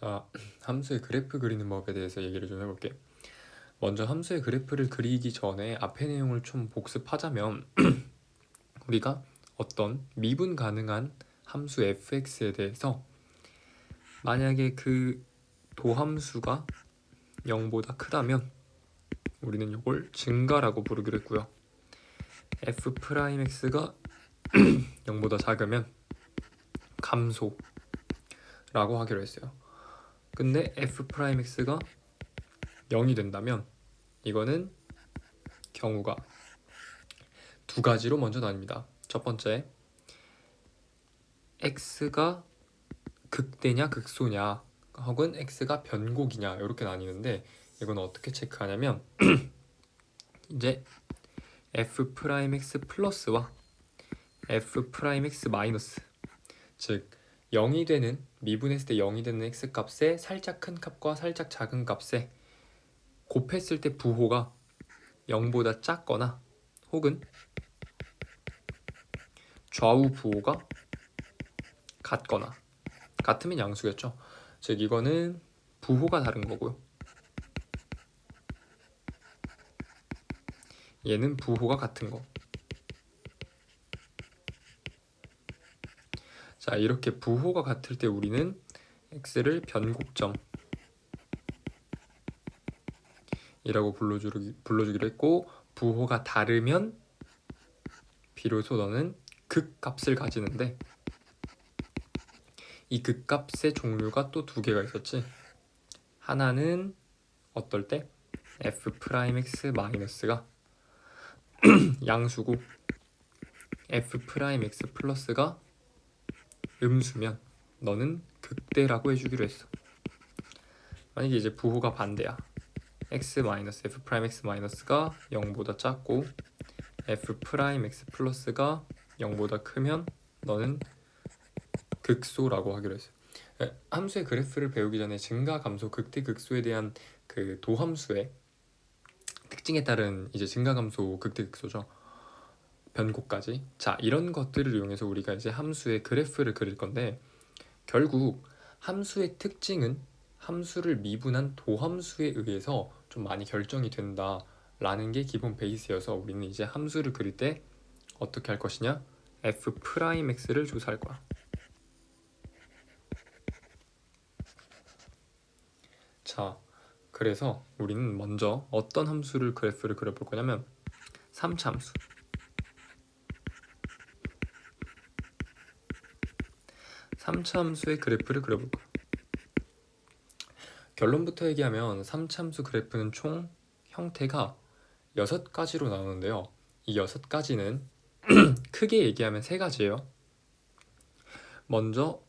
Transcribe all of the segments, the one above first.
자, 함수의 그래프 그리는 법에 대해서 얘기를 좀 해볼게. 먼저 함수의 그래프를 그리기 전에 앞의 내용을 좀 복습하자면 우리가 어떤 미분 가능한 함수 fx에 대해서 만약에 그 도함수가 0보다 크다면 우리는 이걸 증가라고 부르기로 했고요. f'x가 0보다 작으면 감소라고 하기로 했어요. 근데 f'x가 0이 된다면 이거는 경우가 두 가지로 먼저 나뉩니다. 첫 번째, x가 극대냐 극소냐 혹은 x가 변곡이냐 이렇게 나뉘는데 이건 어떻게 체크하냐면 이제 f'x 플러스와 f'x 마이너스, 즉 0이 되는, 미분했을 때 0이 되는 x 값의 살짝 큰 값과 살짝 작은 값에 곱했을 때 부호가 0보다 작거나 혹은 좌우 부호가 같거나, 같으면 양수겠죠. 즉 이거는 부호가 다른 거고요. 얘는 부호가 같은 거. 자, 이렇게 부호가 같을 때 우리는 x를 변곡점 이라고 불러주기로 했고, 부호가 다르면 비로소 너는 극값을 가지는데, 이 극값의 종류가 또 두 개가 있었지. 하나는 어떨 때? f'x 마이너스가 양수고 f'x 플러스가 음수면 너는 극대라고 해주기로 했어. 만약에 이제 부호가 반대야. x 마이너스 f'x 마이너스가 0보다 작고 f'x 플러스가 0보다 크면 너는 극소라고 하기로 했어요. 함수의 그래프를 배우기 전에 증가, 감소, 극대, 극소에 대한 그 도함수의 특징에 따른 이제 증가, 감소, 극대, 극소죠. 변곡까지. 자, 이런 것들을 이용해서 우리가 이제 함수의 그래프를 그릴 건데, 결국 함수의 특징은 함수를 미분한 도함수에 의해서 좀 많이 결정이 된다라는 게 기본 베이스여서 우리는 이제 함수를 그릴 때 어떻게 할 것이냐? f'x를 조사할 거야. 자, 그래서 우리는 먼저 어떤 함수를 그래프를 그려볼 거냐면 3차 함수. 3차 함수의 그래프를 그려볼 거야. 결론부터 얘기하면 3차 함수 그래프는 총 형태가 6가지로 나오는데요. 이 6가지는 크게 얘기하면 3가지예요. 먼저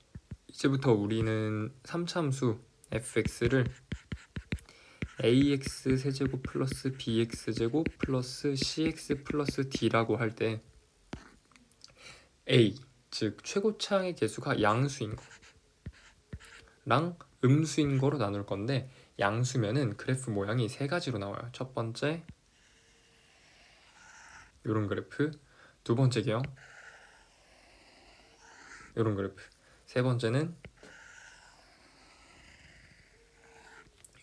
이제부터 우리는 3차 함수 fx를 ax 세제곱 플러스 bx 제곱 플러스 cx 플러스 d라고 할 때 a, 즉 최고차의 개수가 양수인 거랑 음수인 거로 나눌 건데, 양수면은 그래프 모양이 3가지로 나와요. 첫 번째 요런 그래프, 두 번째게요 요런 그래프, 세 번째는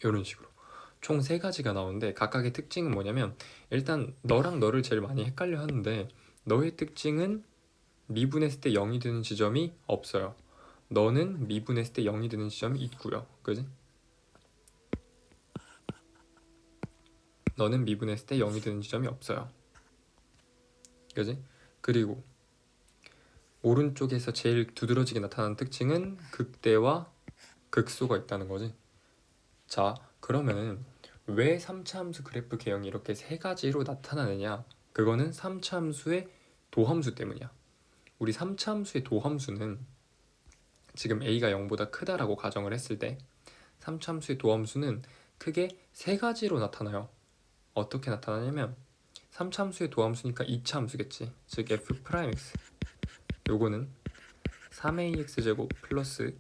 요런 식으로 총 3가지가 나오는데, 각각의 특징은 뭐냐면, 일단 너랑 너를 제일 많이 헷갈려 하는데, 너의 특징은 미분했을 때 0이 되는 지점이 없어요. 너는 미분했을 때 0이 되는 지점이 있고요. 그지? 너는 미분했을 때 0이 되는 지점이 없어요. 그지? 그리고 오른쪽에서 제일 두드러지게 나타나는 특징은 극대와 극소가 있다는 거지. 자, 그러면은 왜 3차 함수 그래프 개형이 이렇게 3가지로 나타나느냐? 그거는 3차 함수의 도함수 때문이야. 우리 3차 함수의 도함수는 지금 a가 0보다 크다라고 가정을 했을 때 3차 함수의 도함수는 크게 3가지로 나타나요. 어떻게 나타나냐면 3차 함수의 도함수니까 2차 함수겠지. 즉 f'x, 요거는 3ax 제곱 플러스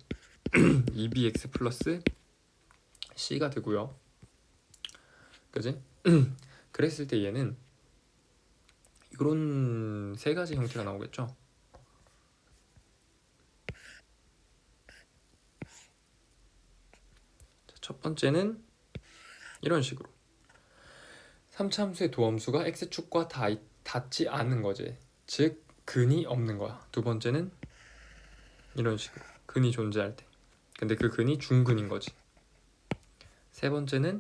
2bx 플러스 c가 되고요. 그지? 그랬을 때 얘는 이런 3가지 형태가 나오겠죠. 첫 번째는 이런 식으로 3차 함수의 도함수가 x축과 닿지 않는 거지. 즉 근이 없는 거야. 두 번째는 이런 식으로 근이 존재할 때. 근데 그 근이 중근인 거지. 세 번째는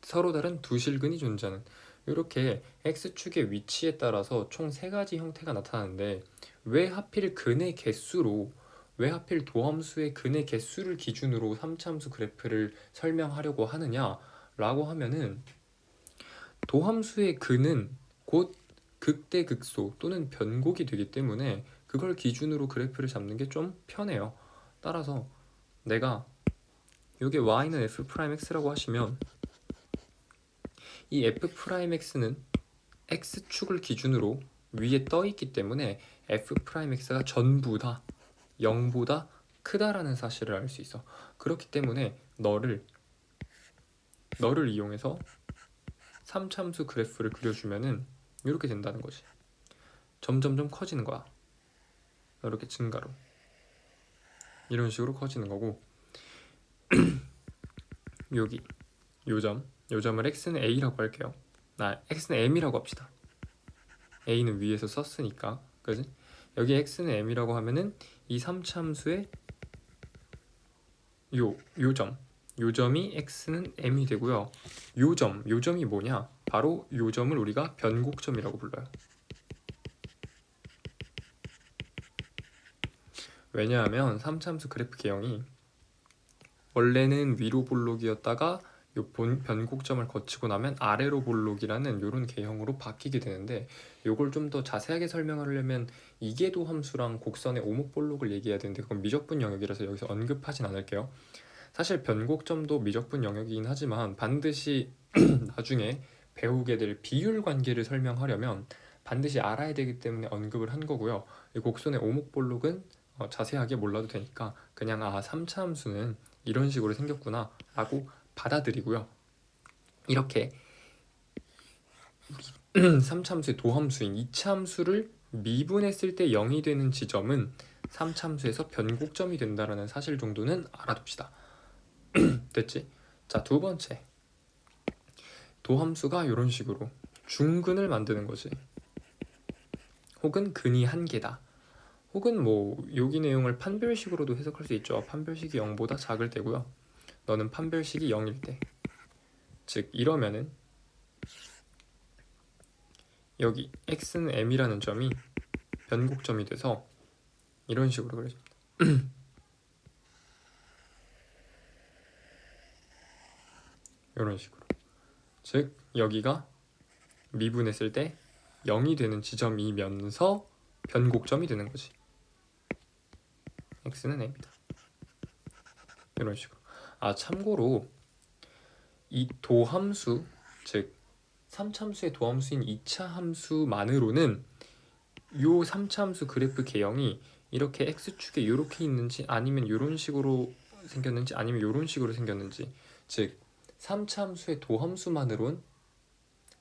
서로 다른 두 실근이 존재하는. 이렇게 x축의 위치에 따라서 총 세 가지 형태가 나타나는데 왜 하필 근의 개수로 왜 하필 도함수의 근의 개수를 기준으로 3차 함수 그래프를 설명하려고 하느냐라고 하면은 도함수의 근은 곧 극대극소 또는 변곡이 되기 때문에 그걸 기준으로 그래프를 잡는 게 좀 편해요. 따라서 내가 이게 y는 f'x라고 하시면 이 f'x는 x축을 기준으로 위에 떠 있기 때문에 f'x가 전부 다 0보다 크다라는 사실을 알 수 있어. 그렇기 때문에 너를 이용해서 3참수 그래프를 그려주면은 이렇게 된다는 거지. 점점점 커지는 거야. 이렇게 증가로 이런 식으로 커지는 거고 여기 요점을 x는 a라고 할게요. x는 m이라고 합시다. a는 위에서 썼으니까 그지? 여기 x는 m이라고 하면은 이 3참수의 요점이 x는 m이 되고요. 요점이 뭐냐? 바로 요점을 우리가 변곡점이라고 불러요. 왜냐하면 3참수 그래프 개형이 원래는 위로 볼록이었다가 요 변곡점을 거치고 나면 아래로 볼록이라는 이런 개형으로 바뀌게 되는데 요걸 좀 더 자세하게 설명하려면 이계도 함수랑 곡선의 오목볼록을 얘기해야 되는데 그건 미적분 영역이라서 여기서 언급하진 않을게요. 사실 변곡점도 미적분 영역이긴 하지만 반드시 나중에 배우게 될 비율 관계를 설명하려면 반드시 알아야 되기 때문에 언급을 한 거고요. 이 곡선의 오목볼록은 자세하게 몰라도 되니까 그냥 3차 함수는 이런 식으로 생겼구나 라고 받아들이고요. 이렇게 3차 함수의 도함수인 2차 함수를 미분했을 때 0이 되는 지점은 3차 함수에서 변곡점이 된다는 사실 정도는 알아둡시다. 됐지? 자, 두 번째 도함수가 이런 식으로 중근을 만드는 거지. 혹은 근이 한 개다. 혹은 뭐 여기 내용을 판별식으로도 해석할 수 있죠. 판별식이 0보다 작을 때고요. 너는 판별식이 0일 때. 즉 이러면은 여기 x는 m이라는 점이 변곡점이 돼서 이런 식으로 그려집니다. 이런 식으로. 즉 여기가 미분했을 때 0이 되는 지점이면서 변곡점이 되는 거지. x는 m이다. 이런 식으로. 참고로 이 도함수, 즉 3참수의 도함수인 2차 함수만으로는 요 3차 함수 그래프 개형이 이렇게 x축에 이렇게 있는지 아니면 이런 식으로 생겼는지 아니면 이런 식으로 생겼는지, 즉 3차 함수의 도함수만으론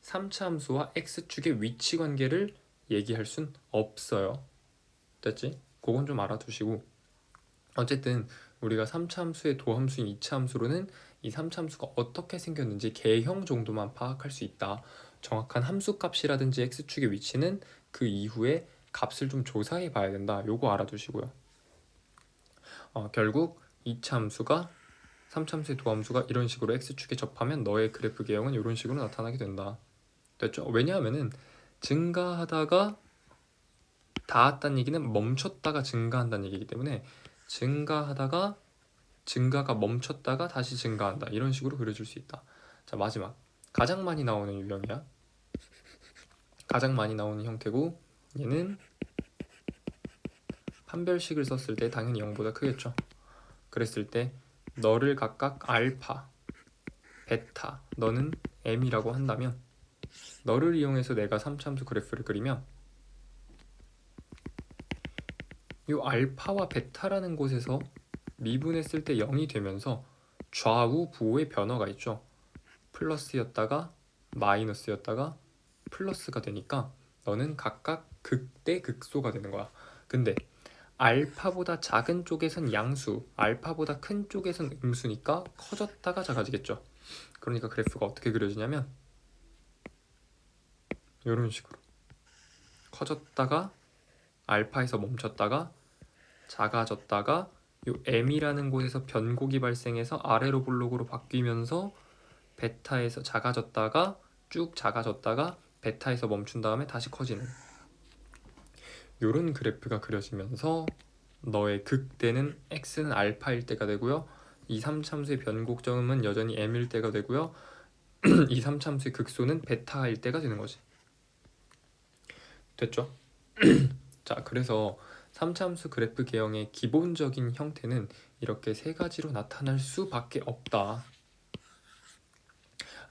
3차 함수와 x축의 위치 관계를 얘기할 순 없어요. 됐지? 그건 좀 알아두시고, 어쨌든 우리가 3차 함수의 도함수인 2차 함수로는 이 3차 함수가 어떻게 생겼는지 개형 정도만 파악할 수 있다. 정확한 함수 값이라든지 x축의 위치는 그 이후에 값을 좀 조사해 봐야 된다. 요거 알아두시고요. 결국 2차 함수가 3차 함수의 도함수가 이런 식으로 x축에 접하면 너의 그래프 개형은 이런 식으로 나타나게 된다. 됐죠? 왜냐하면은 증가하다가 닿았다는 얘기는 멈췄다가 증가한다는 얘기이기 때문에 증가하다가 증가가 멈췄다가 다시 증가한다. 이런 식으로 그려줄 수 있다. 자, 마지막 가장 많이 나오는 유형이야. 가장 많이 나오는 형태고 얘는 판별식을 썼을 때 당연히 0보다 크겠죠. 그랬을 때 너를 각각 알파, 베타, 너는 m이라고 한다면 너를 이용해서 내가 3참수 그래프를 그리면 이 알파와 베타라는 곳에서 미분했을 때 0이 되면서 좌우 부호의 변화가 있죠. 플러스였다가 마이너스였다가 플러스가 되니까 너는 각각 극대 극소가 되는 거야. 근데 알파보다 작은 쪽에선 양수, 알파보다 큰 쪽에선 음수니까 커졌다가 작아지겠죠. 그러니까 그래프가 어떻게 그려지냐면 이런 식으로 커졌다가 알파에서 멈췄다가 작아졌다가 요 m이라는 곳에서 변곡이 발생해서 아래로 볼록으로 바뀌면서 베타에서 작아졌다가 쭉 작아졌다가 베타에서 멈춘 다음에 다시 커지는 요런 그래프가 그려지면서 너의 극대는 x는 알파일 때가 되고요. 이 3참수의 변곡점은 여전히 m일 때가 되고요. 이 3참수의 극소는 베타일 때가 되는 거지. 됐죠? 자, 그래서 3참수 그래프 개형의 기본적인 형태는 이렇게 세 가지로 나타날 수밖에 없다.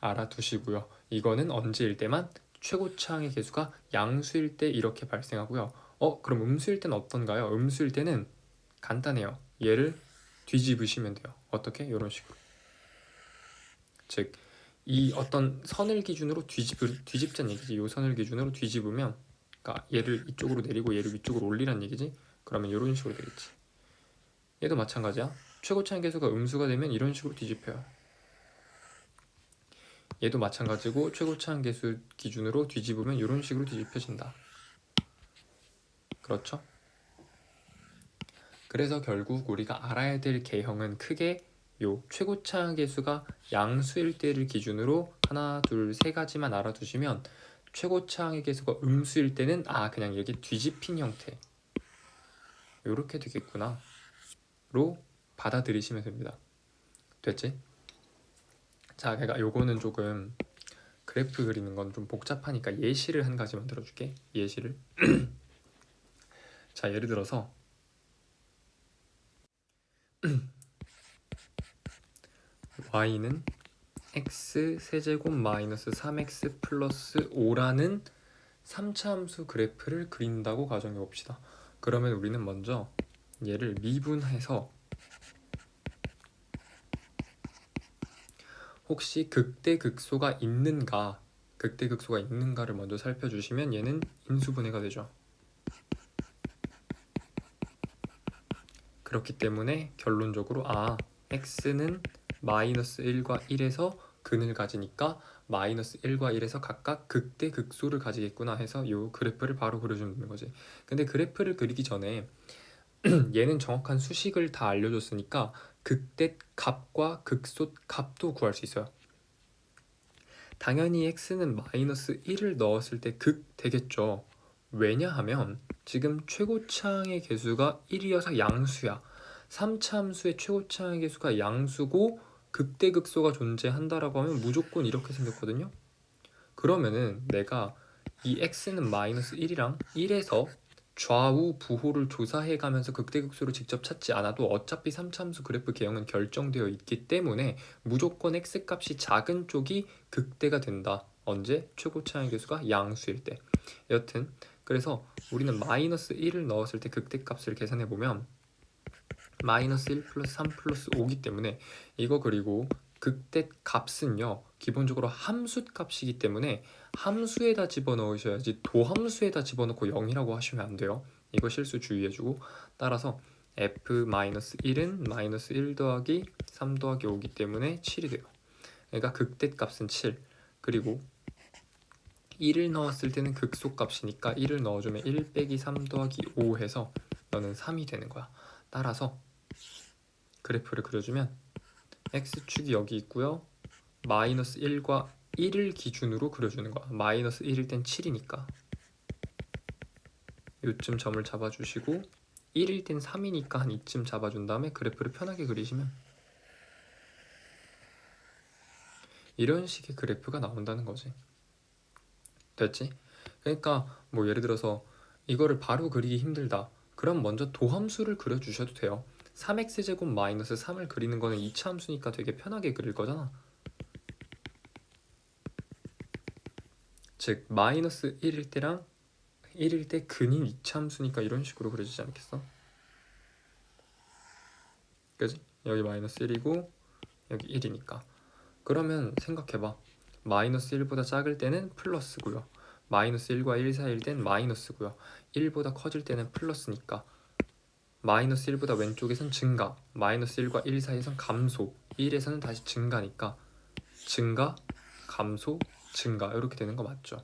알아두시고요. 이거는 언제일 때만? 최고차항의 개수가 양수일 때 이렇게 발생하고요. 그럼 음수일 때는 어떤가요? 음수일 때는 간단해요. 얘를 뒤집으시면 돼요. 어떻게? 이런 식으로. 즉, 이 어떤 선을 기준으로 뒤집자는 얘기지. 이 선을 기준으로 뒤집으면, 그러니까 얘를 이쪽으로 내리고 얘를 위쪽으로 올리란 얘기지. 그러면 이런 식으로 되겠지. 얘도 마찬가지야. 최고차항 개수가 음수가 되면 이런 식으로 뒤집혀요. 얘도 마찬가지고 최고차항 개수 기준으로 뒤집으면 이런 식으로 뒤집혀진다. 그렇죠? 그래서 결국 우리가 알아야 될 개형은 크게 요 최고차항 개수가 양수일 때를 기준으로 하나, 둘, 세 가지만 알아두시면 최고차항의 개수가 음수일 때는 그냥 이렇게 뒤집힌 형태 요렇게 되겠구나 로 받아들이시면 됩니다. 됐지? 자, 그러니까 요거는 조금 그래프 그리는 건 좀 복잡하니까 예시를 한 가지 만들어 줄게. 예시를. 자, 예를 들어서 y는 x 세제곱 마이너스 3x 플러스 5라는 3차 함수 그래프를 그린다고 가정해 봅시다. 그러면 우리는 먼저 얘를 미분해서 혹시 극대극소가 있는가를 먼저 살펴주시면 얘는 인수분해가 되죠. 그렇기 때문에 결론적으로 x는 마이너스 1과 1에서 근을 가지니까 마이너스 1과 1에서 각각 극대극소를 가지겠구나 해서 이 그래프를 바로 그려주면 되는 거지. 근데 그래프를 그리기 전에 얘는 정확한 수식을 다 알려줬으니까 극대 값과 극소 값도 구할 수 있어요. 당연히 x는 마이너스 1을 넣었을 때 극 되겠죠. 왜냐하면 지금 최고차항의 개수가 1이어서 양수야. 3차 함수의 최고차항의 개수가 양수고 극대극소가 존재한다라고 하면 무조건 이렇게 생겼거든요. 그러면은 내가 이 x는 마이너스 1이랑 1에서 좌우 부호를 조사해 가면서 극대극소를 직접 찾지 않아도 어차피 3차 함수 그래프 개형은 결정되어 있기 때문에 무조건 x값이 작은 쪽이 극대가 된다. 언제? 최고차항의 개수가 양수일 때. 여튼 그래서 우리는 마이너스 1을 넣었을 때 극대값을 계산해보면 마이너스 1 플러스 3 플러스 5기 때문에 이거 그리고 극대 값은요 기본적으로 함수 값이기 때문에 함수에다 집어넣으셔야지 도함수에다 집어넣고 0이라고 하시면 안 돼요. 이거 실수 주의해주고 따라서 f-1은 마이너스 1 더하기 3 더하기 5기 때문에 7이 돼요. 그러니까 극대 값은 7 그리고 1을 넣었을 때는 극소값이니까 1을 넣어주면 1 빼기 3 더하기 5 해서 너는 3이 되는 거야. 따라서 그래프를 그려주면 x축이 여기 있고요. 마이너스 1과 1을 기준으로 그려주는 거야. 마이너스 1일 땐 7이니까 요쯤 점을 잡아주시고 1일 땐 3이니까 한 이쯤 잡아준 다음에 그래프를 편하게 그리시면 이런 식의 그래프가 나온다는 거지. 됐지? 그러니까 뭐 예를 들어서 이거를 바로 그리기 힘들다. 그럼 먼저 도함수를 그려주셔도 돼요. 3x제곱 마이너스 3을 그리는 거는 2차 함수니까 되게 편하게 그릴 거잖아. 즉 마이너스 1일 때랑 1일 때 근인 2차 함수니까 이런 식으로 그려지지 않겠어? 그지? 여기 마이너스 1이고 여기 1이니까 그러면 생각해봐. 마이너스 1보다 작을 때는 플러스고요. 마이너스 1과 1 사이일 땐 마이너스고요. 1보다 커질 때는 플러스니까 마이너스 1보다 왼쪽에선 증가, 마이너스 1과 1 사이에선 감소, 1에서는 다시 증가니까 증가, 감소, 증가 이렇게 되는 거 맞죠?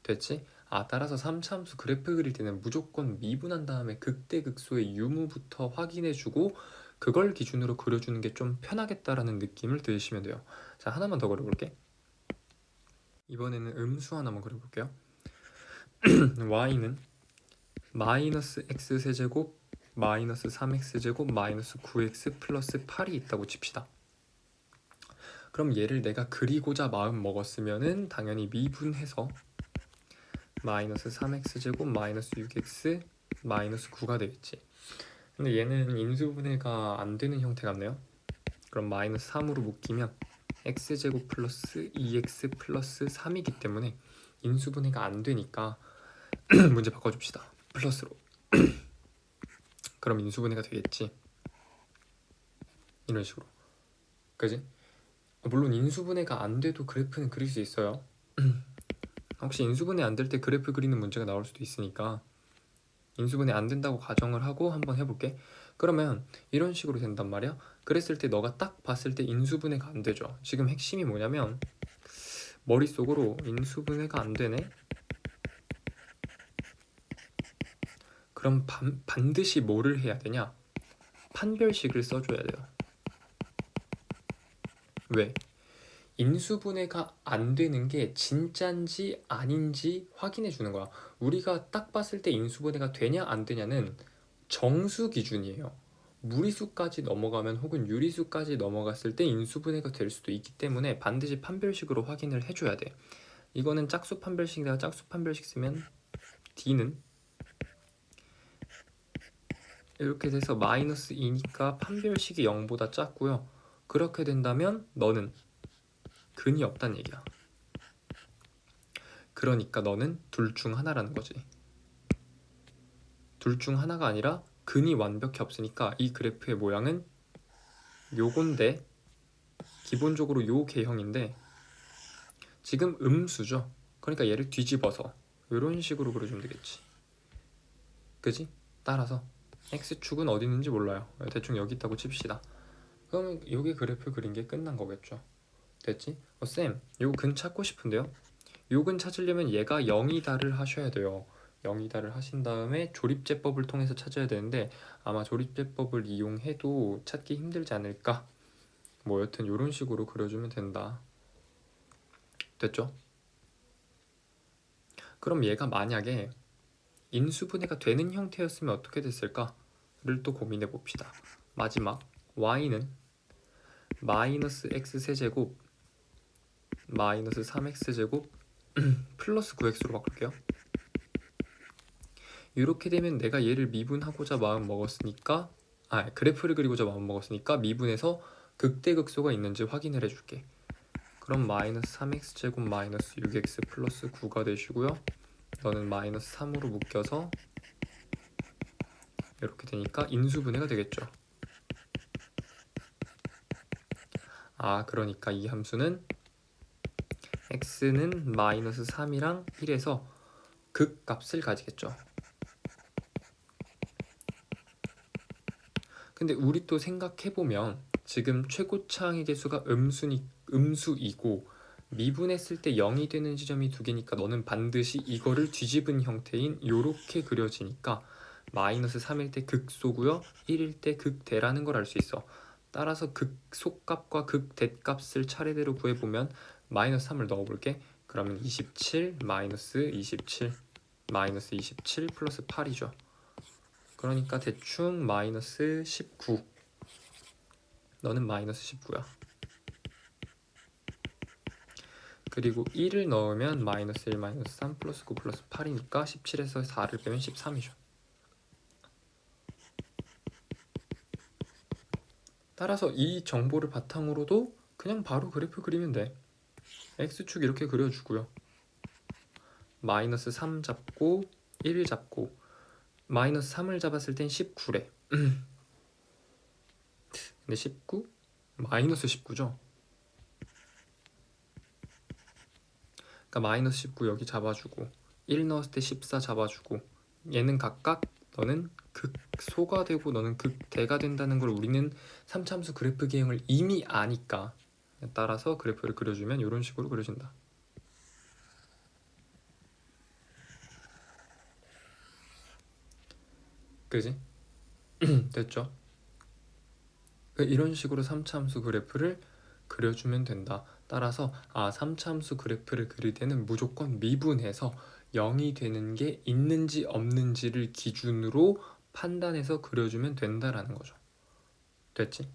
됐지? 따라서 3차함수 그래프 그릴 때는 무조건 미분한 다음에 극대극소의 유무부터 확인해주고 그걸 기준으로 그려주는 게 좀 편하겠다라는 느낌을 드시면 돼요. 자, 하나만 더 그려볼게. 이번에는 음수 하나만 그려볼게요. y는 마이너스 x세제곱 마이너스 3x제곱 마이너스 9x 플러스 8이 있다고 칩시다. 그럼 얘를 내가 그리고자 마음 먹었으면은 당연히 미분해서 마이너스 3x제곱 마이너스 6x 마이너스 9가 되겠지. 근데 얘는 인수분해가 안 되는 형태 같네요. 그럼 마이너스 3으로 묶이면 x제곱 플러스 2x 플러스 3이기 때문에 인수분해가 안 되니까 문제 바꿔줍시다. 플러스로. 그럼 인수분해가 되겠지. 이런 식으로. 그지? 물론 인수분해가 안 돼도 그래프는 그릴 수 있어요. 혹시 인수분해 안 될 때 그래프 그리는 문제가 나올 수도 있으니까 인수분해 안 된다고 가정을 하고 한번 해볼게. 그러면 이런 식으로 된단 말이야. 그랬을 때 너가 딱 봤을 때 인수분해가 안 되죠. 지금 핵심이 뭐냐면 머릿속으로 인수분해가 안 되네? 그럼 반드시 뭐를 해야 되냐? 판별식을 써줘야 돼요. 왜? 인수분해가 안 되는 게 진짠지 아닌지 확인해 주는 거야. 우리가 딱 봤을 때 인수분해가 되냐 안 되냐는 정수 기준이에요. 무리수까지 넘어가면 혹은 유리수까지 넘어갔을 때 인수분해가 될 수도 있기 때문에 반드시 판별식으로 확인을 해줘야 돼. 이거는 짝수 판별식이다가 짝수 판별식 쓰면 D는 이렇게 돼서 마이너스 2니까 판별식이 0보다 작고요. 그렇게 된다면 너는 근이 없다는 얘기야. 그러니까 너는 둘 중 하나라는 거지. 둘 중 하나가 아니라 근이 완벽히 없으니까 이 그래프의 모양은 요건데 기본적으로 요 개형인데 지금 음수죠. 그러니까 얘를 뒤집어서 이런 식으로 그려주면 되겠지. 그지? 따라서 x축은 어디 있는지 몰라요. 대충 여기 있다고 칩시다. 그러면 여기 그래프 그린 게 끝난 거겠죠. 됐지? 쌤, 요 근 찾고 싶은데요. 요 근 찾으려면 얘가 0이다를 하셔야 돼요. 0이다를 하신 다음에 조립제법을 통해서 찾아야 되는데 아마 조립제법을 이용해도 찾기 힘들지 않을까? 뭐 여튼 이런 식으로 그려주면 된다. 됐죠? 그럼 얘가 만약에 인수분해가 되는 형태였으면 어떻게 됐을까를 또 고민해 봅시다. 마지막 y는 마이너스 x세제곱 마이너스 3x제곱 플러스 9x로 바꿀게요. 이렇게 되면 내가 얘를 미분하고자 마음 먹었으니까 그래프를 그리고자 마음 먹었으니까 미분해서 극대극소가 있는지 확인을 해줄게. 그럼 마이너스 3x제곱 마이너스 6x 플러스 9가 되시고요. 너는 마이너스 3으로 묶여서 이렇게 되니까 인수분해가 되겠죠. 그러니까 이 함수는 x는 마이너스 3이랑 1에서 극값을 가지겠죠. 근데 우리 또 생각해보면 지금 최고차항의 개수가 음수이고 미분했을 때 0이 되는 지점이 두 개니까 너는 반드시 이거를 뒤집은 형태인 요렇게 그려지니까 마이너스 3일 때 극소고요 1일 때 극대라는 걸 알 수 있어. 따라서 극소값과 극대값을 차례대로 구해보면 마이너스 3을 넣어볼게. 그러면 27 마이너스 27 마이너스 27 플러스 8이죠. 그러니까 대충 마이너스 19. 너는 마이너스 19야. 그리고 1을 넣으면 마이너스 1 마이너스 3 플러스 9 플러스 8이니까 17에서 4를 빼면 13이죠. 따라서 이 정보를 바탕으로도 그냥 바로 그래프 그리면 돼. x축 이렇게 그려주고요. 마이너스 3 잡고 1 잡고 마이너스 3을 잡았을 땐 19래. 근데 19? 마이너스 19죠? 그러니까 마이너스 19 여기 잡아주고 1 넣었을 때 14 잡아주고 얘는 각각 너는 극소가 되고 너는 극대가 된다는 걸 우리는 3차함수 그래프 기행을 이미 아니까 따라서 그래프를 그려주면 이런 식으로 그려진다. 그지? 됐죠? 이런 식으로 3차함수 그래프를 그려주면 된다. 따라서 3차함수 그래프를 그릴 때는 무조건 미분해서 0이 되는 게 있는지 없는지를 기준으로 판단해서 그려주면 된다라는 거죠. 됐지?